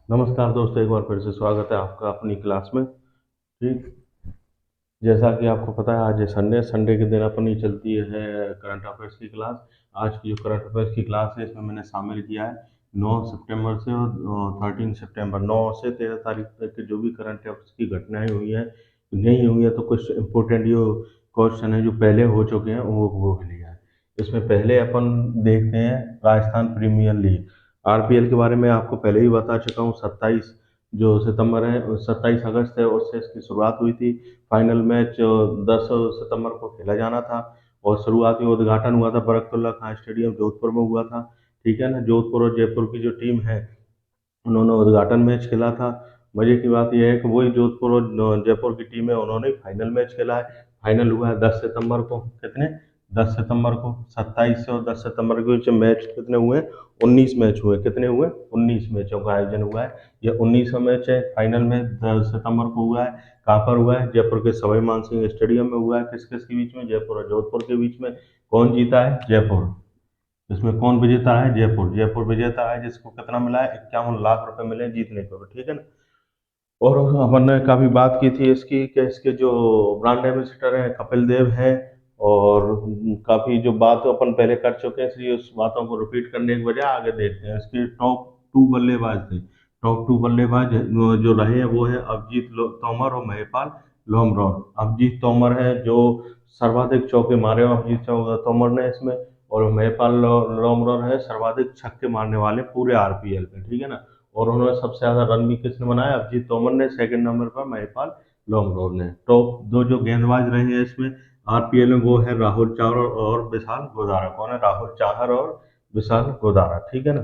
नमस्कार दोस्तों, एक बार फिर से स्वागत है आपका अपनी क्लास में। ठीक, जैसा कि आपको पता है आज संडे संडे के दिन अपनी चलती है करंट अफेयर्स की क्लास। आज की जो करंट अफेयर्स की क्लास है इसमें मैंने शामिल किया है 9 सितंबर से और 13 सितंबर, 9 से 13 तारीख तक के जो भी करंट अफेयर्स की घटनाएं हुई हैं, नहीं हुई है तो कुछ इम्पोर्टेंट जो क्वेश्चन है जो पहले हो चुके हैं वो भी लिया है। इसमें पहले अपन देखते हैं राजस्थान प्रीमियर लीग आरपीएल के बारे में। आपको पहले ही बता चुका हूँ, 27 जो सितंबर है, 27 अगस्त है उससे इसकी शुरुआत हुई थी। फाइनल मैच 10 सितंबर को खेला जाना था और शुरुआती उद्घाटन हुआ था बरकतुल्ला खान स्टेडियम जोधपुर में हुआ था। ठीक है ना, जोधपुर और जयपुर की जो टीम है उन्होंने उद्घाटन मैच खेला था। मजे की बात यह है कि वही जोधपुर और जयपुर की टीम है, उन्होंने फाइनल मैच खेला है। फाइनल हुआ है 10 सितंबर को। कितने? 10 सितंबर को। 27 से और 10 सितंबर के बीच मैच कितने हुए? 19 मैच हुए। कितने हुए? 19 मैचों का आयोजन हुआ है। ये 19वां मैच है। फाइनल में 10 सितंबर को हुआ है। कहाँ पर हुआ है? जयपुर के सवाई मानसिंह स्टेडियम में हुआ है। किस किस के बीच में? जयपुर और जोधपुर के बीच में। कौन जीता है? जयपुर। इसमें कौन विजेता है? जयपुर। जयपुर विजेता है, जिसको कितना मिला है? 51 लाख रुपए मिले जीतने को। ठीक है ना। और अपन ने काफी बात की थी इसकी कि इसके जो ब्रांड एम्बेसडर हैं कपिल देव हैं। और काफी जो बात अपन पहले कर चुके हैं, इसलिए उस बातों को रिपीट करने के बजाय आगे देखते हैं। इसके टॉप टू बल्लेबाज थे। टॉप टू बल्लेबाज जो रहे हैं वो है अभिजीत तोमर और महिपाल लोमरॉन। अभिजीत तोमर है जो सर्वाधिक चौके मारे हैं अभिजीत तोमर ने इसमें। और महिपाल लोमरॉन है सर्वाधिक छक्के मारने वाले पूरे आरपीएल में। ठीक है ना। और उन्होंने सबसे ज्यादा रन भी किसने बनाया? अभिजीत तोमर ने। सेकंड नंबर पर महिपाल लोमरोड ने। टॉप दो जो गेंदबाज रहे हैं इसमें आरपीएल में वो है राहुल चाहर और विशाल गोदारा। कौन है? राहुल चाहर और विशाल गोदारा। ठीक है ना।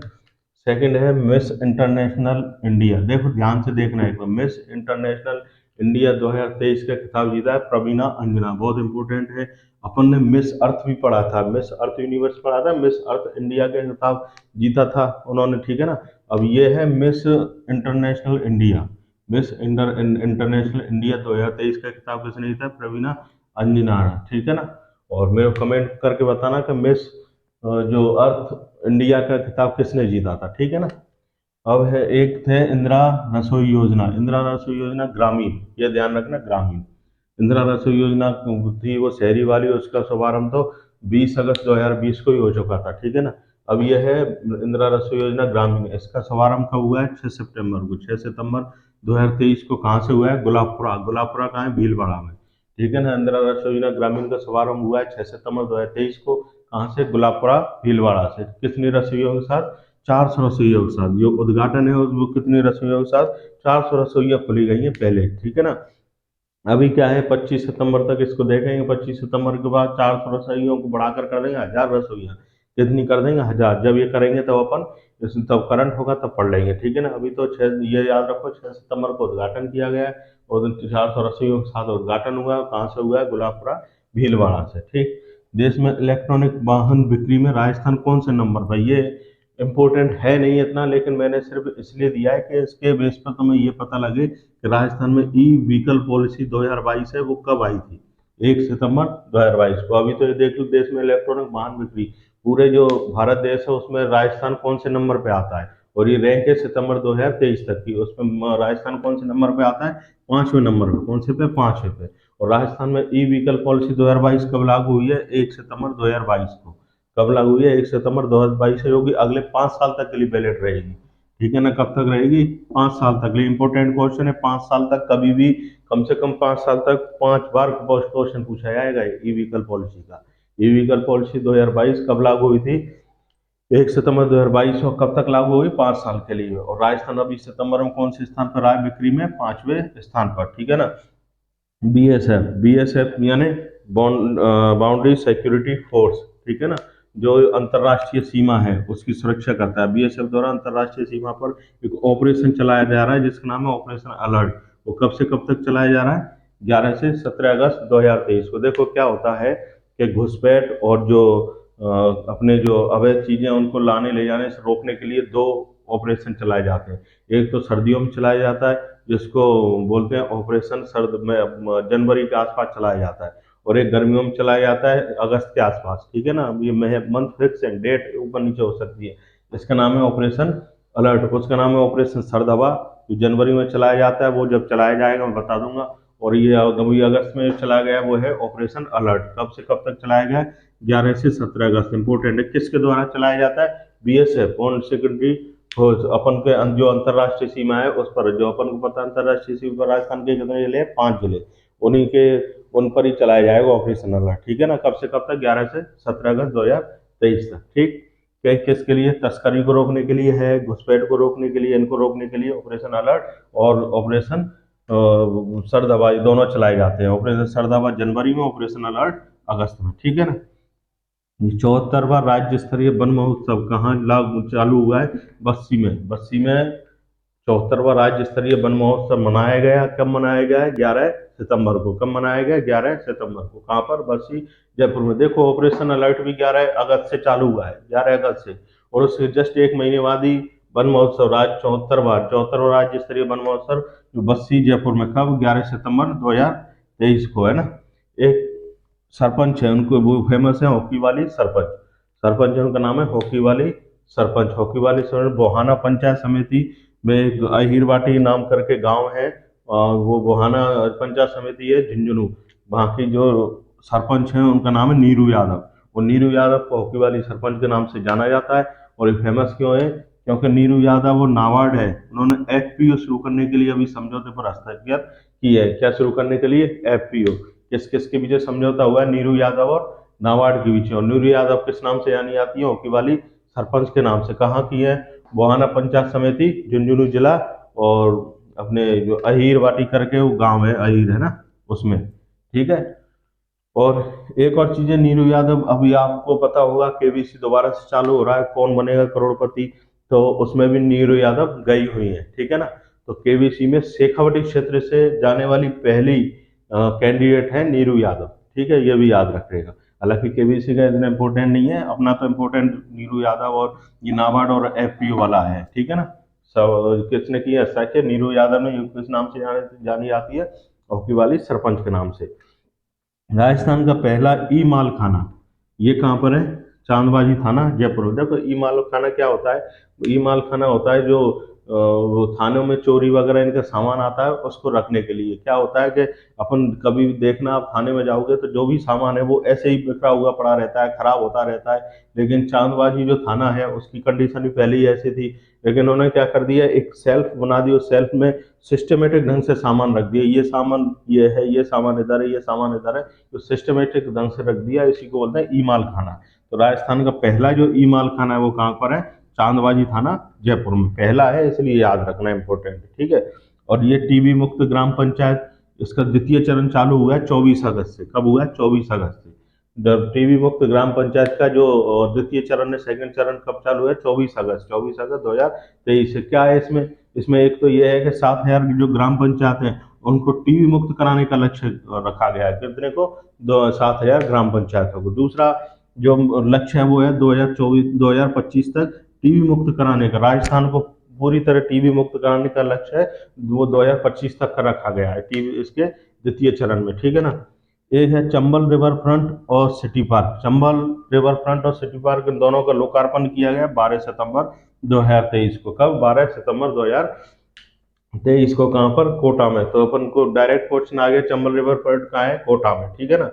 सेकंड है मिस इंटरनेशनल इंडिया। देखो ध्यान से देखना एक बार। मिस इंटरनेशनल इंडिया 2023 का खिताब जीता है प्रवीणा अंजना। बहुत इंपॉर्टेंट है। अपन ने मिस अर्थ भी पढ़ा था, मिस अर्थ यूनिवर्स पढ़ा था, मिस अर्थ इंडिया का खिताब जीता था उन्होंने। ठीक है ना। अब ये है miss international India. International India 2023 का खिताब किसने जीता? प्रवीणा अंजना। ठीक है ना। और मेरे को कमेंट करके बताना कि मिस जो अर्थ इंडिया का खिताब किसने जीता था। ठीक है ना। अब है एक थे इंदिरा रसोई योजना। इंदिरा रसोई योजना ग्रामीण, ये ध्यान रखना, ग्रामीण। इंदिरा रसोई योजना थी वो शहरी वाली, उसका शुभारंभ तो 20 अगस्त 2020 को ही हो चुका था। ठीक है ना। अब यह है इंदिरा रसोई योजना ग्रामीण। इसका शुभारंभ कब हुआ है? 6 सितंबर को। 6 सितंबर 2023 को। कहाँ से हुआ है? गुलाबपुरा। गुलाबपुरा कहाँ है? भीलवाड़ा में। ठीक है ना। इंदिरा रसोई योजना ग्रामीण का शुभारंभ हुआ है 6 सितंबर 2023 को। कहाँ से? गुलाबपुरा भीलवाड़ा से। कितनी रसोइयों के साथ? 400 रसोइयों के साथ। जो उद्घाटन है वो कितनी रसोइयों के साथ? 400 रसोइयाँ खुली गई हैं पहले। ठीक है ना। अभी क्या है, 25 सितंबर तक इसको देखेंगे। 25 सितंबर के बाद 400 रसोइयों को बढ़ाकर कर देंगे 1000 रसोइयाँ। कितनी कर देंगे? 1000। जब ये करेंगे तब अपन तब करंट होगा तब पढ़ लेंगे। ठीक है ना। अभी तो ये याद रखो 6 सितंबर को उद्घाटन किया गया है और 400 रसोइयों के साथ उद्घाटन हुआ है। कहाँ से हुआ है? गुलाबपुरा भीलवाड़ा से। ठीक। देश में इलेक्ट्रॉनिक वाहन बिक्री में राजस्थान कौन से नंबर पर? ये इम्पोर्टेंट है नहीं इतना, लेकिन मैंने सिर्फ इसलिए दिया है कि इसके बेस पर तुम्हें ये पता लगे कि राजस्थान में ई व्हीकल पॉलिसी 2022 है वो कब आई थी? 1 सितंबर 2022 को। अभी तो ये देख लो देश में इलेक्ट्रॉनिक वाहन बिक्री, पूरे जो भारत देश है उसमें राजस्थान कौन से नंबर पे आता है? और ये रैंक है सितंबर 2023 तक की, उसमें राजस्थान कौन से नंबर पे आता है? 5वें नंबर पे। कौन से पे? 5वें पे। और राजस्थान में ई व्हीकल पॉलिसी 2022 कब लागू हुई है? 1 सितंबर 2022 को। कब लागू हुई है? 1 सितंबर 2022 से, होगी अगले 5 साल तक के लिए वैलिड रहेगी। ठीक है ना। कब तक रहेगी? 5 साल तक। इंपॉर्टेंट क्वेश्चन है। 5 साल तक कभी भी, कम से कम 5 साल तक 5 बार क्वेश्चन पूछा जाएगा ई व्हीकल पॉलिसी का। ई व्हीकल पॉलिसी 2022 कब लागू हुई थी? 1 सितंबर 2022। और कब तक लागू हुई? 5 साल के लिए। और राजस्थान अभी सितंबर में कौन से स्थान पर रहा है बिक्री में? 5वें स्थान पर। ठीक है ना। बीएसएफ। बीएसएफ यानी बाउंड्री सिक्योरिटी फोर्स। ठीक है ना। जो अंतर्राष्ट्रीय सीमा है उसकी सुरक्षा करता है। बीएसएफ द्वारा अंतर्राष्ट्रीय सीमा पर एक ऑपरेशन चलाया जा रहा है जिसका नाम है ऑपरेशन अलर्ट। वो कब से कब तक चलाया जा रहा है? 11 से 17 अगस्त 2023 को। देखो क्या होता है कि घुसपैठ और जो अपने जो अवैध चीजें उनको लाने ले जाने से रोकने के लिए दो ऑपरेशन चलाए जाते हैं। एक तो सर्दियों में चलाया जाता है जिसको बोलते हैं ऑपरेशन सर्द में, जनवरी के आसपास चलाया जाता है। और एक गर्मियों में चलाया जाता है अगस्त के आसपास। ठीक है ना। अब ये मंथ फिक्स है, डेट ऊपर नीचे हो सकती है। इसका नाम है ऑपरेशन अलर्ट, उसका नाम है ऑपरेशन सरदबा, जो जनवरी में चलाया जाता है। वो जब चलाया जाएगा मैं बता दूंगा। और ये आगामी अगस्त में चलाया गया वो है ऑपरेशन अलर्ट। कब से कब तक चलाया गया है? 11 से 17 अगस्त। इंपोर्टेंट है, किसके द्वारा चलाया जाता है? BSF, on security force. अपन के जो अंतरराष्ट्रीय सीमा है उस पर, जो अपन को पता है अंतरराष्ट्रीय सीमा पर राजस्थान के कितने जिले हैं? 5 जिले, उन्हीं के उन पर ही चलाया जाएगा ऑपरेशन अलर्ट। ठीक है ना? कब से कब तक? 11 से 17 अगस्त 2023 तक। ठीक। किसके लिए? तस्करी को रोकने के लिए है, घुसपैठ को रोकने के लिए, इनको रोकने के लिए ऑपरेशन अलर्ट और ऑपरेशन सरदबा, ये दोनों चलाए जाते हैं। ऑपरेशन सरदबा जनवरी में, ऑपरेशन अलर्ट अगस्त में। ठीक है ना? 74वां राज्य स्तरीय वन महोत्सव कहाँ लागू चालू हुआ है? बस्सी में। बस्सी में 74वां राज्य स्तरीय वन महोत्सव मनाया गया। कब मनाया गया है? 11 सितंबर को। कब मनाया गया? 11 सितंबर को। कहाँ पर? बस्सी, जयपुर में। देखो ऑपरेशन अलर्ट भी 11 अगस्त से चालू हुआ है, 11 अगस्त से। और उसके जस्ट एक महीने बाद ही वन महोत्सव, राज 74वां राज्य स्तरीय वन महोत्सव जो बस्सी जयपुर में, कब? 11 सितंबर 2023 को, है ना? एक सरपंच है उनको, वो फेमस है हॉकी वाली सरपंच। सरपंच है उनका नाम है हॉकी वाली सरपंच। हॉकी वाली सरपंच बोहाना पंचायत समिति में एक अहिरवाटी नाम करके गांव है, वो बोहाना पंचायत समिति है झुंझुनू। वहाँ की जो सरपंच हैं उनका नाम है नीरू यादव। और नीरू यादव को हॉकी वाली सरपंच के नाम से जाना जाता है। और ये फेमस क्यों है? क्योंकि नीरू यादव वो नाबार्ड है, उन्होंने एफपीओ शुरू करने के लिए अभी समझौते पर हस्ताक्षर किए है। क्या शुरू करने के लिए? एफपीओ। किस किस के बीच समझौता हुआ है? नीरू यादव और नाबार्ड के बीच। और नीरू यादव किस नाम से जानी जाती है? हॉकी वाली सरपंच के नाम से। कहाँ की है? बोहाना पंचायत समिति, झुंझुनू जिला। और अपने जो अहीर वाटी करके वो गांव है, अहीर है ना, उसमें। ठीक है। और एक और चीज है, नीरू यादव, अभी आपको पता होगा केबीसी दोबारा से चालू हो रहा है, कौन बनेगा करोड़पति, तो उसमें भी नीरू यादव गई हुई है। ठीक है ना? तो केबीसी में शेखावटी क्षेत्र से जाने वाली पहली कैंडिडेट है नीरू यादव। ठीक है, ये भी याद रखिएगा। हालांकि केबीसी का इतना इंपॉर्टेंट नहीं है, अपना तो इम्पोर्टेंट नीरू यादव और ये नाबार्ड और एफपीओ वाला है। ठीक है ना? सब किसने किया? सच है, नीरू यादव ने, किस नाम से जानी जाती है? हॉकी वाली सरपंच के नाम से। राजस्थान का पहला ई माल खाना, ये कहाँ पर है? चांदबाजी थाना, जयपुर में। देखो ई माल खाना क्या होता है? ई माल खाना होता है जो वो थानों में चोरी वगैरह इनका सामान आता है उसको रखने के लिए। क्या होता है कि अपन कभी भी देखना, आप थाने में जाओगे तो जो भी सामान है वो ऐसे ही बिखरा हुआ पड़ा रहता है, खराब होता रहता है। लेकिन चांदबाजी जो थाना है उसकी कंडीशन भी पहले ही ऐसी थी, लेकिन उन्होंने क्या कर दिया, एक सेल्फ बना दी, उस सेल्फ में सिस्टमेटिक ढंग से सामान रख दिया। ये सामान ये है, ये सामान इधर है, ये सामान इधर है, तो सिस्टमेटिक ढंग से रख दिया। इसी को बोलते हैं ई माल खाना। तो राजस्थान का पहला जो ई माल खाना है वो कहाँ पर है? चांदबाजी थाना, जयपुर में पहला है, इसलिए याद रखना इंपॉर्टेंट है। ठीक है। और ये टीबी मुक्त ग्राम पंचायत, इसका द्वितीय चरण चालू हुआ है 24 अगस्त से। कब हुआ है? 24 अगस्त से। जब टीबी मुक्त ग्राम पंचायत का जो द्वितीय चरण है, सेकंड चरण कब चालू है? 24 अगस्त, 24 अगस्त 2023 से। क्या है इसमें? इसमें एक तो ये है कि 7,000 की जो ग्राम पंचायत है उनको टीबी मुक्त कराने का लक्ष्य रखा गया है। कितने को? 7,000 ग्राम पंचायतों को। दूसरा जो लक्ष्य है वो है 2025 तक टीबी मुक्त कराने का। राजस्थान को पूरी तरह टीबी मुक्त कराने का लक्ष्य है, वो 2025 तक का रखा गया है टीबी, इसके द्वितीय चरण में। ठीक है ना? एक है चंबल रिवर फ्रंट और city park. Chambal river front और सिटी पार्क, इन दोनों का लोकार्पण किया गया 12 सितंबर 2023 को। कब? 12 सितंबर 2023 को। कहाँ पर? कोटा में। तो अपन को डायरेक्ट क्वेश्चन आ गया, चंबल रिवर फ्रंट कहाँ है? कोटा में। ठीक है ना?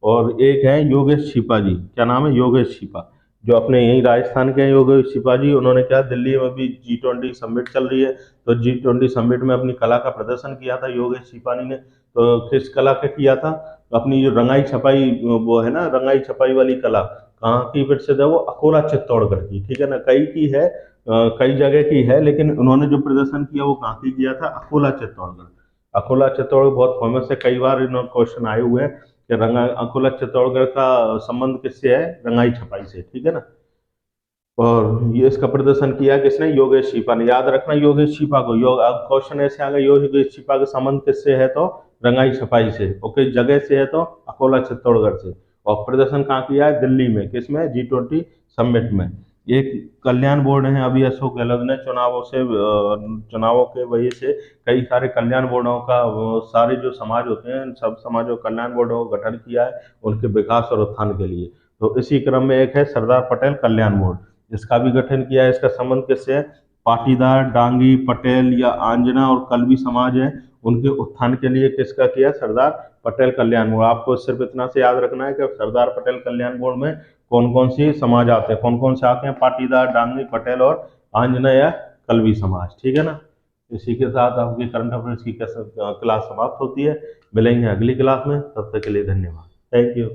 और एक है योगेश छिपा जी। क्या नाम है? योगेश छिपा, जो अपने यही राजस्थान के हैं। योगेश छिपा जी, उन्होंने क्या, दिल्ली में भी G20 समिट चल रही है, तो G20 समिट में अपनी कला का प्रदर्शन किया था योगेश छिपानी ने। तो किस कला का किया था? अपनी जो रंगाई छपाई, वो है ना रंगाई छपाई वाली कला, कहाँ की प्रसिद्ध है वो? अकोला चित्तौड़गढ़ की। ठीक है ना? कई की है, कई जगह की है, लेकिन उन्होंने जो प्रदर्शन किया वो कहाँ की किया था? अकोला चित्तौड़गढ़। अकोला चित्तौड़गढ़ बहुत फेमस है, कई बार इन्होंने क्वेश्चन आए हुए हैं कि रंगा अकोला चित्तौड़गढ़ का संबंध किससे है? रंगाई छपाई से। ठीक है ना? और ये इसका प्रदर्शन किया किसने? योगेश छिपा ने। याद रखना योगेश छिपा को। योग अब क्वेश्चन ऐसे आ गए, योगेश छिपा का संबंध किससे है? तो रंगाई छपाई से। और किस जगह से है? तो अकोला चित्तौड़गढ़ से। और प्रदर्शन कहाँ किया है? दिल्ली में। किसमें? G20 समिट में। एक कल्याण बोर्ड है, अभी अशोक गहलोत ने चुनावों के वजह से कई सारे कल्याण बोर्डों का, सारे जो समाज होते हैं सब समाजों कल्याण बोर्डों का गठन किया है उनके विकास और उत्थान के लिए। तो इसी क्रम में एक है सरदार पटेल कल्याण बोर्ड, इसका भी गठन किया है। इसका संबंध किससे है? पाटीदार, डांगी, पटेल या आंजना और कलवी समाज है, उनके उत्थान के लिए किसका किया? सरदार पटेल कल्याण बोर्ड। आपको सिर्फ इतना से याद रखना है कि सरदार पटेल कल्याण बोर्ड में कौन कौन सी समाज आते हैं, कौन कौन से आते हैं? पाटीदार, डांगी, पटेल और आंजना या कलवी समाज। ठीक है ना? इसी के साथ आपकी करंट अफेयर्स की क्लास समाप्त होती है। मिलेंगे अगली क्लास में, तब तक के लिए धन्यवाद। Thank you.